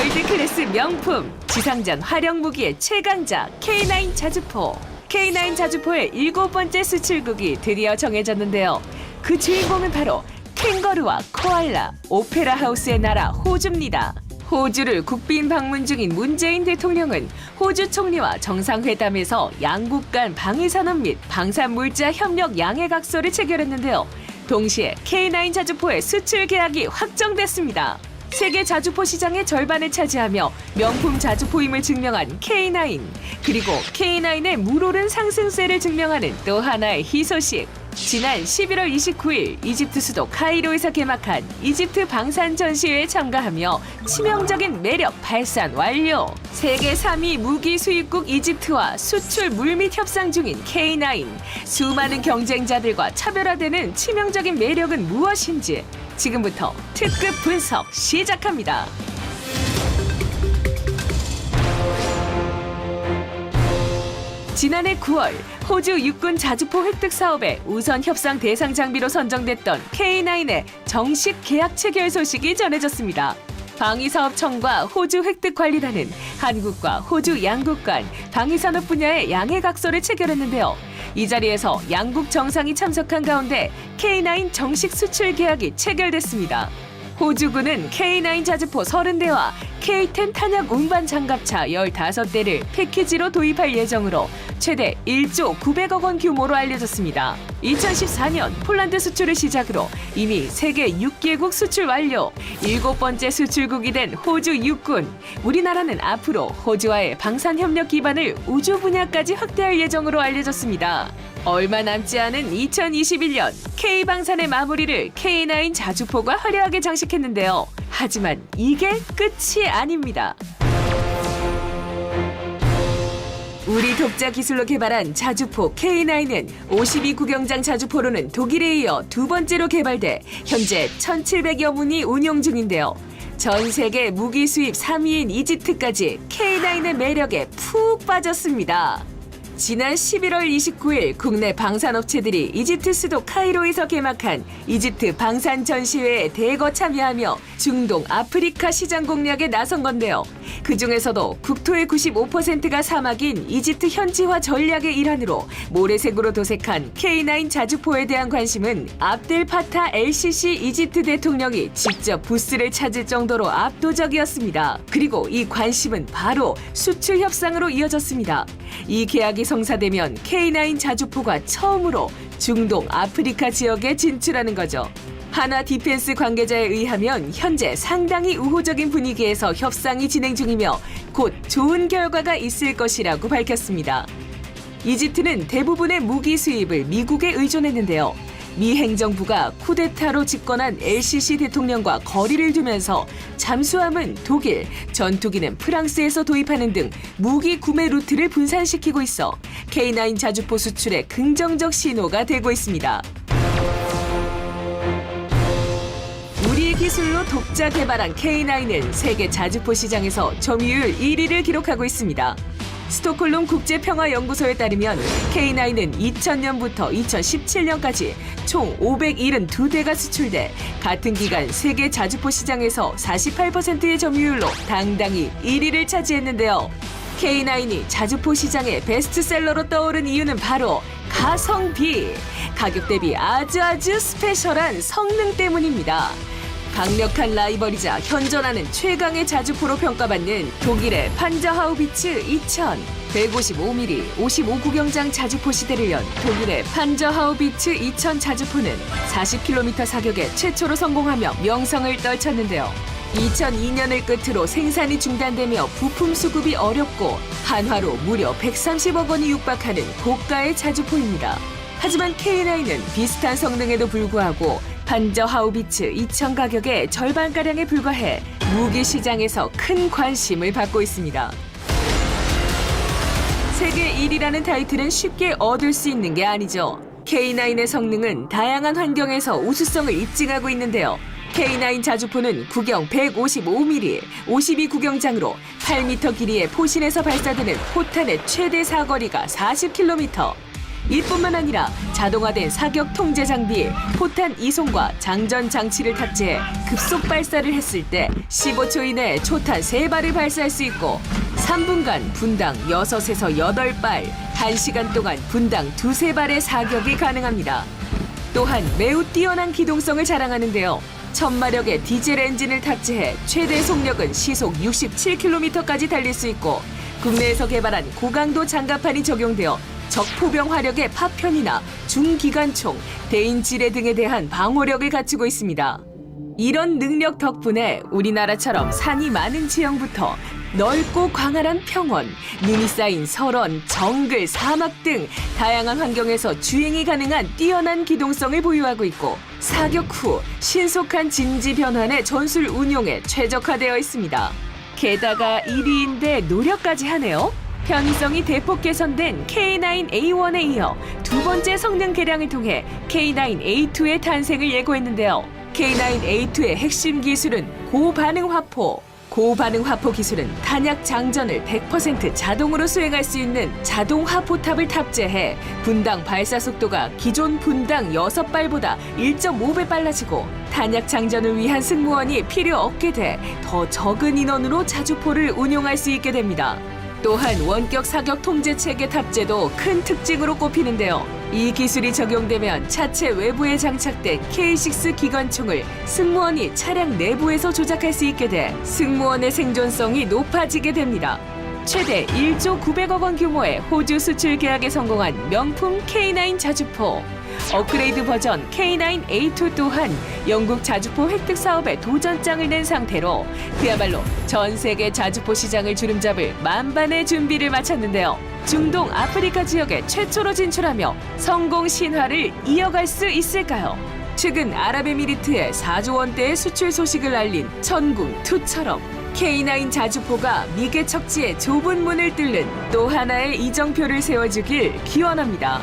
월드클래스 명품, 지상전 활용 무기의 최강자 K9 자주포. K9 자주포의 7번째 수출국이 드디어 정해졌는데요. 그 주인공은 바로 캥거루와 코알라, 오페라 하우스의 나라 호주입니다. 호주를 국빈 방문 중인 문재인 대통령은 호주 총리와 정상회담에서 양국 간 방위산업 및 방산물자 협력 양해각서를 체결했는데요. 동시에 K9 자주포의 수출 계약이 확정됐습니다. 세계 자주포 시장의 절반을 차지하며 명품 자주포임을 증명한 K9, 그리고 K9의 물오른 상승세를 증명하는 또 하나의 희소식. 지난 11월 29일 이집트 수도 카이로에서 개막한 이집트 방산 전시회에 참가하며 치명적인 매력 발산 완료. 세계 3위 무기 수입국 이집트와 수출 물밑 협상 중인 K9. 수많은 경쟁자들과 차별화되는 치명적인 매력은 무엇인지 지금부터 특급 분석 시작합니다. 지난해 9월 호주 육군 자주포 획득 사업의 우선 협상 대상 장비로 선정됐던 K9의 정식 계약 체결 소식이 전해졌습니다. 방위사업청과 호주 획득관리단은 한국과 호주 양국 간 방위산업 분야의 양해각서를 체결했는데요. 이 자리에서 양국 정상이 참석한 가운데 K9 정식 수출 계약이 체결됐습니다. 호주군은 K9 자주포 30대와 K10 탄약 운반 장갑차 15대를 패키지로 도입할 예정으로 최대 1조 900억 원 규모로 알려졌습니다. 2014년 폴란드 수출을 시작으로 이미 세계 6개국 수출 완료, 7번째 수출국이 된 호주 육군. 우리나라는 앞으로 호주와의 방산협력 기반을 우주 분야까지 확대할 예정으로 알려졌습니다. 얼마 남지 않은 2021년 K방산의 마무리를 K9 자주포가 화려하게 장식했는데요. 하지만 이게 끝이 아닙니다. 우리 독자 기술로 개발한 자주포 K9은 52구경장 자주포로는 독일에 이어 두 번째로 개발돼 현재 1,700여 문이 운용 중인데요. 전 세계 무기 수입 3위인 이집트까지 K9의 매력에 푹 빠졌습니다. 지난 11월 29일 국내 방산업체들이 이집트 수도 카이로에서 개막한 이집트 방산 전시회에 대거 참여하며 중동, 아프리카 시장 공략에 나선 건데요. 그중에서도 국토의 95%가 사막인 이집트 현지화 전략의 일환으로 모래색으로 도색한 K9 자주포에 대한 관심은 압델 파타 LCC 이집트 대통령이 직접 부스를 찾을 정도로 압도적이었습니다. 그리고 이 관심은 바로 수출 협상으로 이어졌습니다. 이 계약이 성사되면 K9 자주포가 처음으로 중동, 아프리카 지역에 진출하는 거죠. 하나 디펜스 관계자에 의하면 현재 상당히 우호적인 분위기에서 협상이 진행 중이며 곧 좋은 결과가 있을 것이라고 밝혔습니다. 이집트는 대부분의 무기 수입을 미국에 의존했는데요. 미 행정부가 쿠데타로 집권한 LCC 대통령과 거리를 두면서 잠수함은 독일, 전투기는 프랑스에서 도입하는 등 무기 구매 루트를 분산시키고 있어 K9 자주포 수출에 긍정적 신호가 되고 있습니다. 우리 기술로 독자 개발한 K9은 세계 자주포 시장에서 점유율 1위를 기록하고 있습니다. 스톡홀름 국제평화연구소에 따르면 K9은 2000년부터 2017년까지 총 572대가 수출돼 같은 기간 세계 자주포 시장에서 48%의 점유율로 당당히 1위를 차지했는데요. K9이 자주포 시장의 베스트셀러로 떠오른 이유는 바로 가성비, 가격 대비 아주 스페셜한 성능 때문입니다. 강력한 라이벌이자 현존하는 최강의 자주포로 평가받는 독일의 판저하우비츠 2000, 155mm 55구경장 자주포 시대를 연 독일의 판저하우비츠 2000 자주포는 40km 사격에 최초로 성공하며 명성을 떨쳤는데요. 2002년을 끝으로 생산이 중단되며 부품 수급이 어렵고 한화로 무려 130억 원이 육박하는 고가의 자주포입니다. 하지만 K9은 비슷한 성능에도 불구하고 판저 하우비츠 2000 가격의 절반가량에 불과해 무기 시장에서 큰 관심을 받고 있습니다. 세계 1위라는 타이틀은 쉽게 얻을 수 있는 게 아니죠. K9의 성능은 다양한 환경에서 우수성을 입증하고 있는데요. K9 자주포는 구경 155mm, 52구경장으로 8m 길이의 포신에서 발사되는 포탄의 최대 사거리가 40km. 이뿐만 아니라 자동화된 사격 통제 장비, 포탄 이송과 장전 장치를 탑재해 급속 발사를 했을 때 15초 이내에 초탄 3발을 발사할 수 있고 3분간 분당 6에서 8발, 1시간 동안 분당 2~3발의 사격이 가능합니다. 또한 매우 뛰어난 기동성을 자랑하는데요. 1000마력의 디젤 엔진을 탑재해 최대 속력은 시속 67km까지 달릴 수 있고 국내에서 개발한 고강도 장갑판이 적용되어 적포병 화력의 파편이나 중기관총, 대인지뢰 등에 대한 방어력을 갖추고 있습니다. 이런 능력 덕분에 우리나라처럼 산이 많은 지형부터 넓고 광활한 평원, 눈이 쌓인 설원, 정글, 사막 등 다양한 환경에서 주행이 가능한 뛰어난 기동성을 보유하고 있고 사격 후 신속한 진지 변환의 전술 운용에 최적화되어 있습니다. 게다가 1위인데 노력까지 하네요. 편의성이 대폭 개선된 K9A1에 이어 두 번째 성능 개량을 통해 K9A2의 탄생을 예고했는데요. K9A2의 핵심 기술은 고반응 화포. 고반응 화포 기술은 탄약 장전을 100% 자동으로 수행할 수 있는 자동 화포탑을 탑재해 분당 발사 속도가 기존 분당 6발보다 1.5배 빨라지고 탄약 장전을 위한 승무원이 필요 없게 돼 더 적은 인원으로 자주포를 운용할 수 있게 됩니다. 또한 원격 사격 통제 체계 탑재도 큰 특징으로 꼽히는데요. 이 기술이 적용되면 차체 외부에 장착된 K6 기관총을 승무원이 차량 내부에서 조작할 수 있게 돼 승무원의 생존성이 높아지게 됩니다. 최대 1조 900억 원 규모의 호주 수출 계약에 성공한 명품 K9 자주포. 업그레이드 버전 K9A2 또한 영국 자주포 획득 사업에 도전장을 낸 상태로 그야말로 전 세계 자주포 시장을 주름잡을 만반의 준비를 마쳤는데요. 중동 아프리카 지역에 최초로 진출하며 성공 신화를 이어갈 수 있을까요? 최근 아랍에미리트에 4조 원대의 수출 소식을 알린 천궁2처럼 K9 자주포가 미개 척지의 좁은 문을 뚫는 또 하나의 이정표를 세워주길 기원합니다.